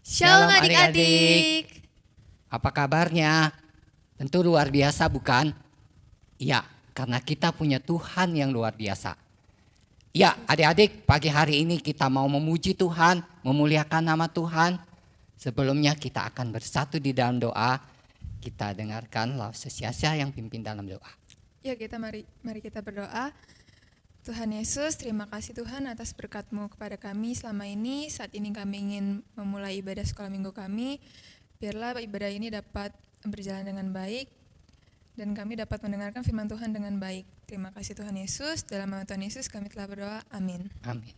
Shalom Shalom adik-adik. Apa kabarnya? Tentu luar biasa bukan? Iya, karena kita punya Tuhan yang luar biasa. Ya, adik-adik, pagi hari ini kita mau memuji Tuhan, memuliakan nama Tuhan. Sebelumnya kita akan bersatu di dalam doa. Kita dengarkan Lause Siasia yang pimpin dalam doa. Ya, mari kita berdoa. Tuhan Yesus, terima kasih Tuhan atas berkat-Mu kepada kami selama ini. Saat ini kami ingin memulai ibadah sekolah minggu kami. Biarlah ibadah ini dapat berjalan dengan baik dan kami dapat mendengarkan firman Tuhan dengan baik. Terima kasih Tuhan Yesus. Dalam nama Tuhan Yesus kami telah berdoa. Amin. Amin.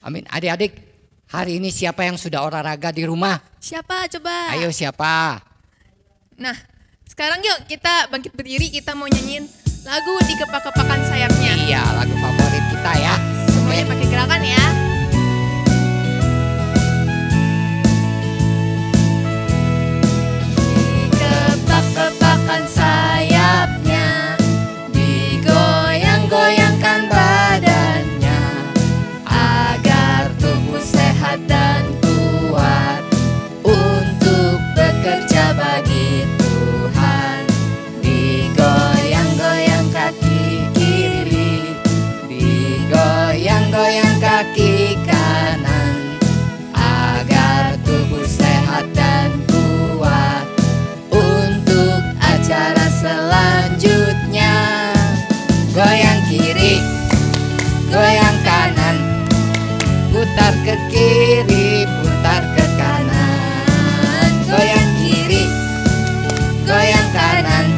Amin. Adik-adik, hari ini siapa yang sudah olahraga di rumah? Siapa coba? Ayo siapa? Nah, sekarang yuk kita bangkit berdiri, kita mau nyanyiin lagu Di Kepak-kepakan Sayapnya. Iya, lagu favorit kita ya. Semuanya pakai gerakan ya. Di kepak-kepakan sayapnya, digoyang-goyangkan badannya, agar tubuh sehat dan kuat untuk bekerja bagi Tuhan. Digoyang-goyang kaki kiri, digoyang-goyang kaki kanan, agar tubuh sehat dan kuat untuk acara selanjutnya. Goyang kiri, goyang kanan, putar ke kiri, putar ke kanan. Goyang kiri, goyang kanan,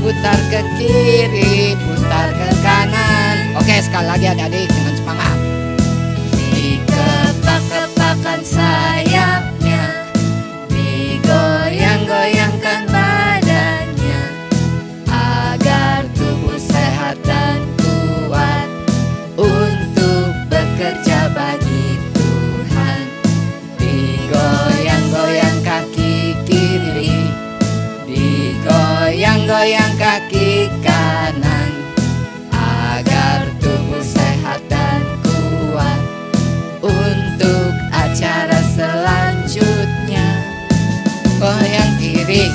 putar ke kiri, putar ke kanan. Oke, sekali lagi adik-adik dengan semangat. Di kepak-kepakan sayapnya, digoyang-goyangkan badannya, agar tubuh sehat dan kuat untuk bekerja bagi Tuhan. Digoyang-goyang kaki kiri, digoyang-goyang kaki kanan, agar tubuh sehat dan kuat untuk acara selanjutnya. Goyang kiri,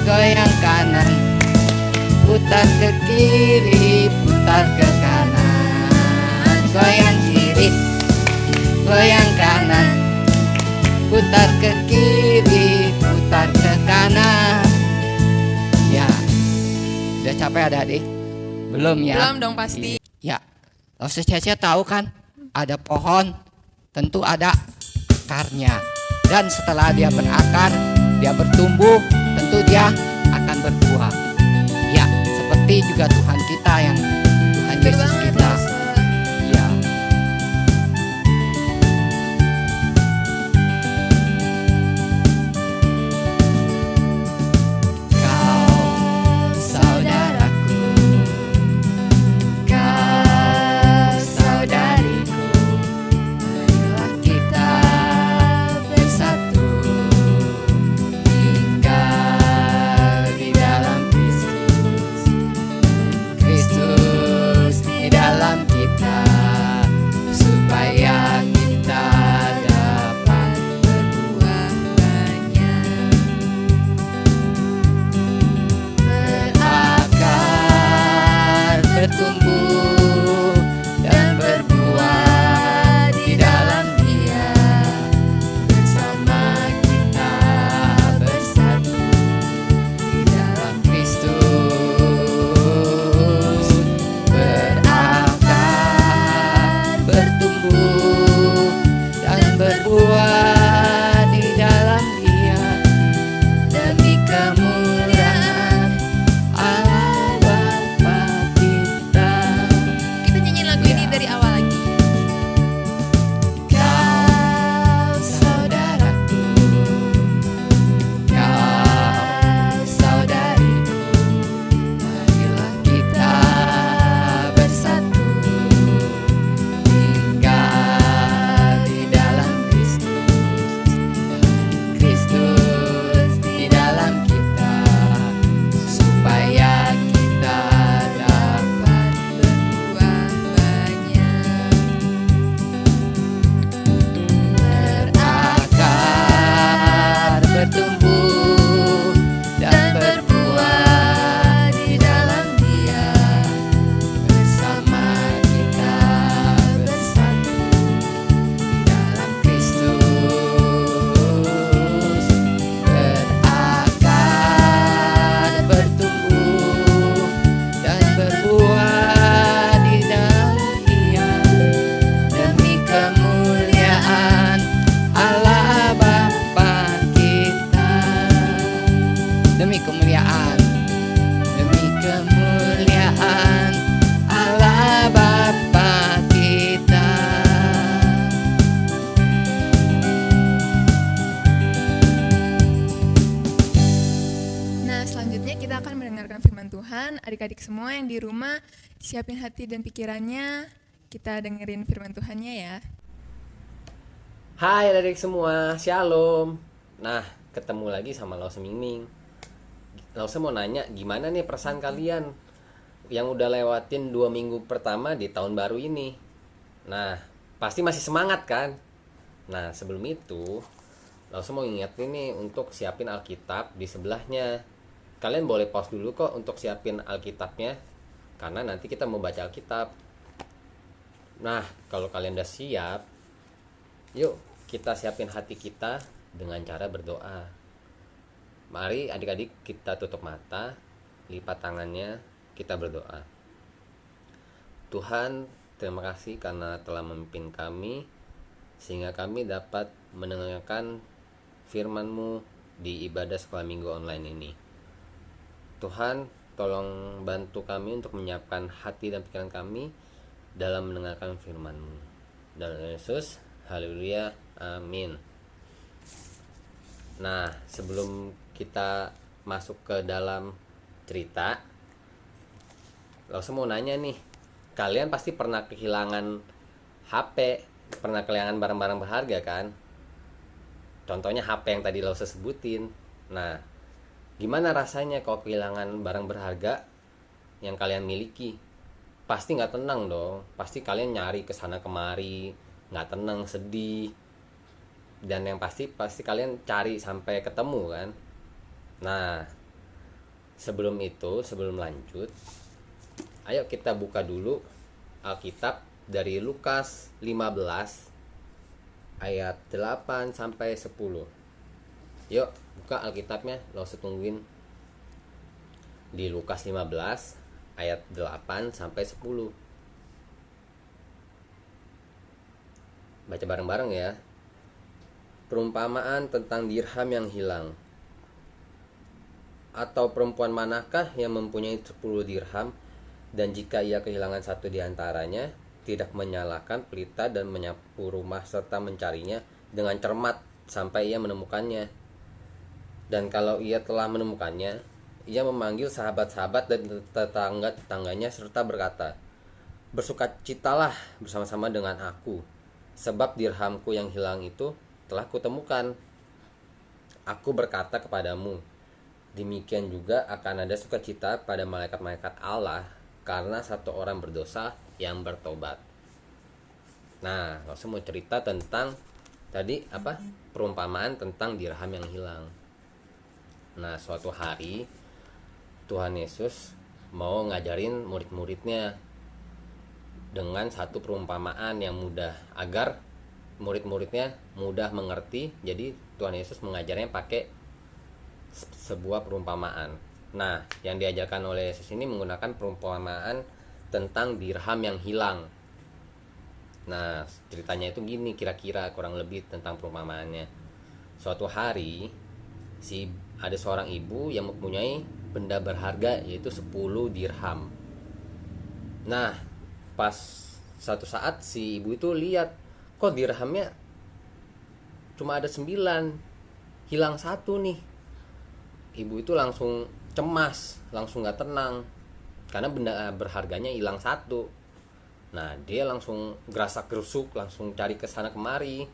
goyang kanan, putar ke kiri, putar ke kanan. Goyang kiri, goyang kanan, putar ke kiri, putar ke kanan. Ya, udah capek adik-adik? Belum ya? Belum dong pasti. Ya, Lause Siasia tahu kan? Ada pohon, tentu ada akarnya. Dan setelah dia berakar, dia bertumbuh, tentu dia akan berbuah. Ya, seperti juga Tuhan kita yang Tuhan Betul Yesus banget, kita. Lause. Ya. Kau saudaraku, kau saudariku, marilah kita bersatu, tinggal di dalam Kristus, Kristus di dalam Tuhan. Adik-adik semua yang di rumah, siapin hati dan pikirannya. Kita dengerin firman Tuhannya ya. Hai adik semua, shalom. Nah, ketemu lagi sama Lause Miming. Lause mau nanya, gimana nih perasaan kalian yang udah lewatin 2 minggu pertama di tahun baru ini? Nah, pasti masih semangat kan? Nah, sebelum itu Lause mau ingetin nih untuk siapin Alkitab di sebelahnya. Kalian boleh pause dulu kok untuk siapin Alkitabnya, karena nanti kita mau baca Alkitab. Nah, kalau kalian udah siap, yuk kita siapin hati kita dengan cara berdoa. Mari adik-adik kita tutup mata, lipat tangannya, kita berdoa. Tuhan, terima kasih karena telah memimpin kami, sehingga kami dapat mendengarkan firman-Mu di ibadah sekolah minggu online ini. Tuhan, tolong bantu kami untuk menyiapkan hati dan pikiran kami dalam mendengarkan firman-Mu. Dalam Yesus, haleluya, amin. Nah, sebelum kita masuk ke dalam cerita, Lause mau nanya nih, kalian pasti pernah kehilangan HP, pernah kehilangan barang-barang berharga kan? Contohnya HP yang tadi Lause sebutin. Nah, gimana rasanya kalau kehilangan barang berharga yang kalian miliki? Pasti nggak tenang dong. Pasti kalian nyari kesana kemari, nggak tenang, sedih. Dan yang pasti kalian cari sampai ketemu kan. Nah, sebelum lanjut, ayo kita buka dulu Alkitab dari Lukas 15 ayat 8 sampai 10. Yuk buka Alkitabnya, Lause tungguin. Di Lukas 15 ayat 8 sampai 10. Baca bareng-bareng ya. Perumpamaan tentang dirham yang hilang. Atau perempuan manakah yang mempunyai 10 dirham, dan jika ia kehilangan satu di antaranya, tidak menyalakan pelita dan menyapu rumah serta mencarinya dengan cermat sampai ia menemukannya. Dan kalau ia telah menemukannya, ia memanggil sahabat-sahabat dan tetangga-tetangganya serta berkata, "Bersukacitalah bersama-sama dengan aku, sebab dirhamku yang hilang itu telah kutemukan. Aku berkata kepadamu, demikian juga akan ada sukacita pada malaikat-malaikat Allah karena satu orang berdosa yang bertobat." Nah, langsung mau cerita tentang tadi perumpamaan tentang dirham yang hilang. Nah, suatu hari Tuhan Yesus mau ngajarin murid-muridnya dengan satu perumpamaan yang mudah agar murid-muridnya mudah mengerti. Jadi Tuhan Yesus mengajarnya pakai sebuah perumpamaan. Nah, yang diajarkan oleh Yesus ini menggunakan perumpamaan tentang dirham yang hilang. Nah, ceritanya itu gini kira-kira kurang lebih tentang perumpamaannya. Suatu hari ada seorang ibu yang mempunyai benda berharga yaitu 10 dirham. Nah, pas satu saat si ibu itu lihat kok dirhamnya cuma ada 9, hilang satu nih. Ibu itu langsung cemas, langsung gak tenang karena benda berharganya hilang satu. Nah, dia langsung gerasak gerusuk, langsung cari kesana kemari.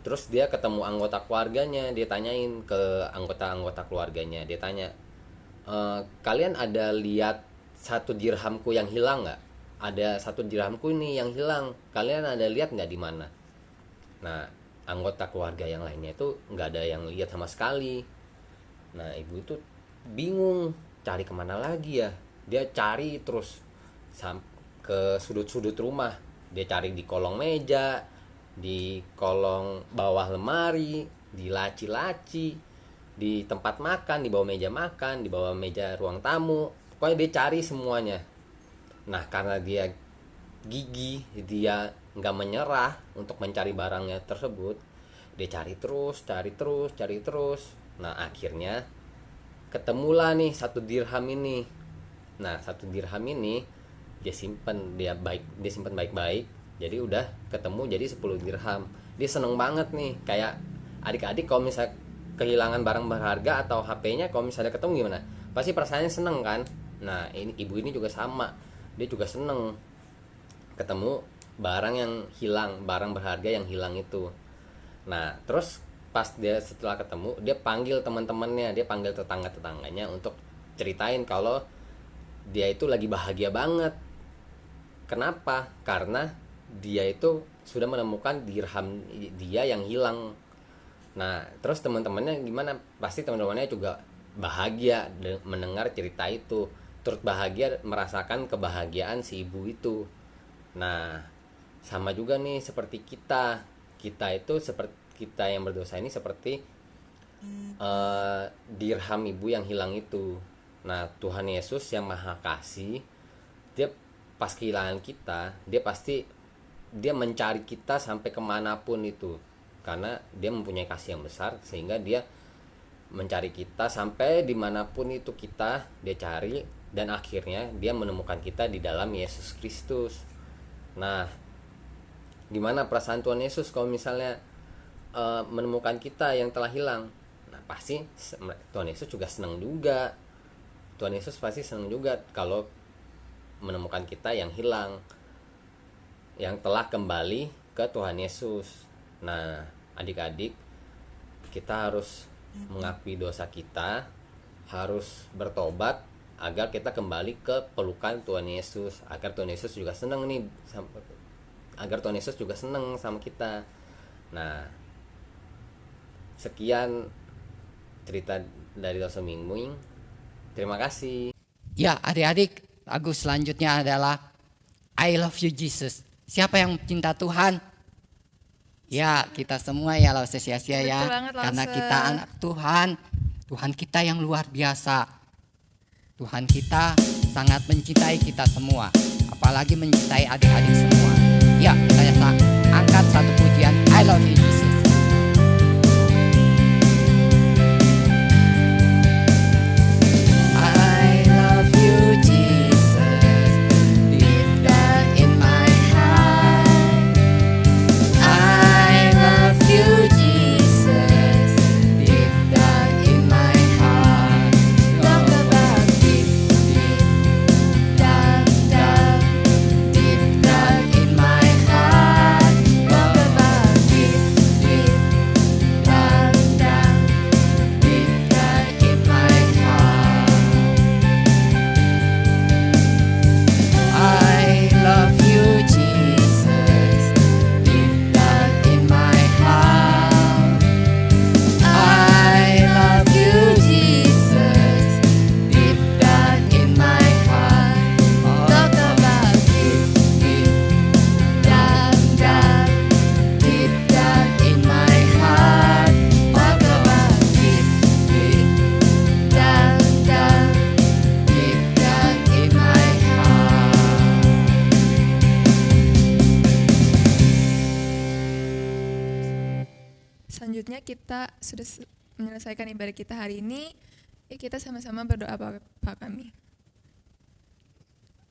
Terus dia ketemu anggota keluarganya, dia tanyain ke anggota keluarganya, dia tanya, kalian ada lihat satu dirhamku yang hilang nggak? Ada satu dirhamku ini yang hilang, kalian ada lihat nggak di mana? Nah, anggota keluarga yang lainnya itu nggak ada yang lihat sama sekali. Nah, ibu itu bingung cari kemana lagi ya. Dia cari terus ke sudut-sudut rumah. Dia cari di kolong meja, di kolong bawah lemari, di laci-laci, di tempat makan, di bawah meja makan, di bawah meja ruang tamu. Pokoknya dia cari semuanya. Nah, karena dia gigih, dia nggak menyerah untuk mencari barangnya tersebut, dia cari terus. Nah, akhirnya ketemulah nih satu dirham ini. Nah, satu dirham ini dia simpen baik-baik. Jadi udah ketemu jadi 10 dirham. Dia seneng banget nih. Kayak adik-adik kalau misalnya kehilangan barang berharga atau HP-nya, kalau misalnya ketemu gimana? Pasti perasaannya seneng kan? Nah ini ibu ini juga sama, dia juga seneng ketemu barang yang hilang, barang berharga yang hilang itu. Nah terus pas dia setelah ketemu, dia panggil teman-temannya, dia panggil tetangga-tetangganya untuk ceritain kalau dia itu lagi bahagia banget. Kenapa? Karena dia itu sudah menemukan dirham dia yang hilang. Nah terus teman-temannya gimana? Pasti teman-temannya juga bahagia mendengar cerita itu, turut bahagia merasakan kebahagiaan si ibu itu. Nah sama juga nih seperti kita itu seperti kita yang berdosa ini seperti dirham ibu yang hilang itu. Nah Tuhan Yesus yang maha kasih, dia pas kehilangan kita, dia mencari kita sampai kemanapun itu, karena dia mempunyai kasih yang besar sehingga dia mencari kita sampai dimanapun itu dia cari, dan akhirnya dia menemukan kita di dalam Yesus Kristus. Nah gimana perasaan Tuhan Yesus kalau misalnya menemukan kita yang telah hilang? Nah pasti Tuhan Yesus juga senang juga. Tuhan Yesus pasti senang juga kalau menemukan kita yang hilang, yang telah kembali ke Tuhan Yesus. Nah adik-adik, kita harus mengakui dosa kita, harus bertobat agar kita kembali ke pelukan Tuhan Yesus, agar Tuhan Yesus juga senang sama kita. Nah sekian cerita dari Dosa Mingguing. Terima kasih. Ya adik-adik, lagu selanjutnya adalah I Love You Jesus. Siapa yang cinta Tuhan? Ya kita semua ya Lause sia-sia ya. Betul banget, Lause. Karena kita anak Tuhan. Tuhan kita yang luar biasa. Tuhan kita sangat mencintai kita semua, apalagi mencintai adik-adik semua. Ya saya angkat satu pujian I Love You Jesus. Selanjutnya kita sudah menyelesaikan ibadah kita hari ini. Kita sama-sama berdoa Bapa kami.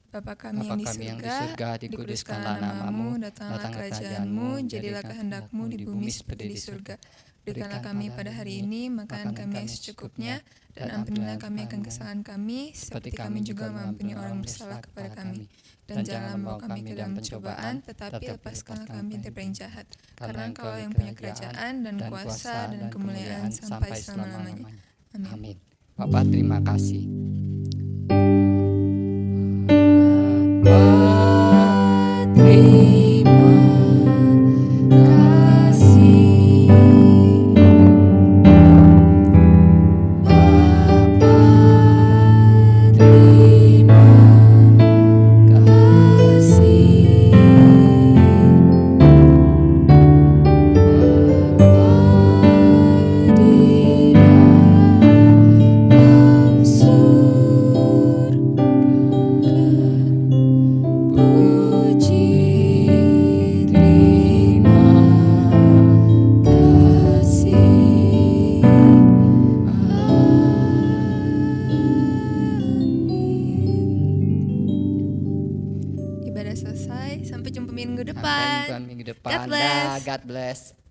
Bapa kami yang di surga, dikuduskanlah namamu, datanglah kerajaanmu, jadilah kehendakmu di bumi seperti di surga. Berikanlah kami pada hari ini makanan kami yang secukupnya, dan ampunilah kami akan kesalahan kami, seperti kami juga mengampuni orang bersalah kepada kami. Dan jangan membawa kami ke dalam pencobaan, tetapi lepaskanlah kami dari yang jahat. Karena Engkau yang punya kerajaan dan kuasa dan kemuliaan sampai selama-lamanya. Amin. Bapak terima kasih. Selesai, sampai jumpa minggu depan. God bless.